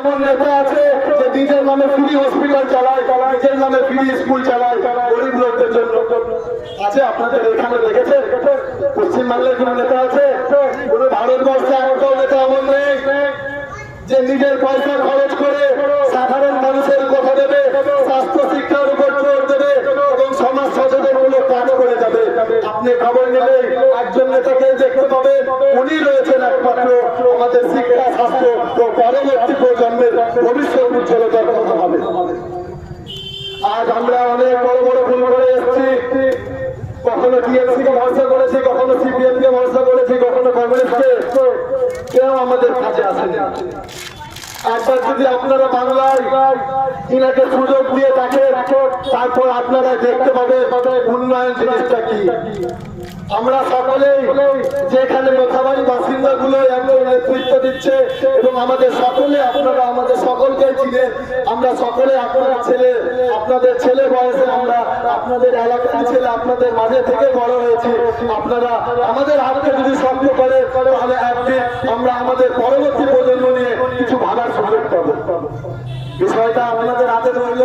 এমন নেতা আছে যে নিজের নামে ফ্রি হসপিটাল চালায়, নিজের নামে ফ্রি স্কুল চালায় গরিব লোকদের জন্য। আছে আপনাদের এখানে দেখেছে? পশ্চিমবাংলার কোন নেতা আছে? কোন ভারতবর্ষে একটাও নেতা এমন নেই যে নিজের পয়সা খরচ করে সাধারণ মানুষের কথা দেবে, স্বাস্থ্য শিক্ষার উপর জোর দেবে এবং সমাজ সচেতনমূলক কাজ করে যাবে। আপনি খবর নিলে একজন নেতাকে দেখতে পাবেন, উনি রয়েছেন একমাত্র আমাদের শিক্ষা, স্বাস্থ্য ও পরবর্তী প্রজন্মের ভবিষ্যৎ উজ্জ্বলতার কথা হবে। আজ আমরা অনেক বড় বড় ভুল করে এসেছি। কখনো টিএমসি কে ভরসা করেছি, কখনো সিপিএম কে ভরসা করেছি, কখনো কংগ্রেসকে। কেউ আমাদের কাছে আসেনি। একবার যদি আপনারা বাংলায় ইনাকে সুযোগ দিয়ে দেখেন, তারপর আপনারা দেখতে পাবেন উন্নয়ন জিনিসটা কি। আমরা সকলেই যেখানে মোথাবাড়ি বাসিন্দা গুলো একদম নেতৃত্ব দিচ্ছে এবং আমাদের সকলে, আপনারা আমাদের সকলকে চিনেন। আমরা সকলে আপনার ছেলে, আপনাদের ছেলে বয়সে আমরা আপনাদের এলাকার ছেলে, আপনাদের মাঝে থেকে বড় হয়েছি। আপনারা আমাদের হাতকে যদি শক্ত করে, তাহলে একদিন আমরা আমাদের পরবর্তী প্রজন্ম নিয়ে কিছু ভাবার সুযোগ পাবো। বিষয়টা আপনাদের হাতে রইল।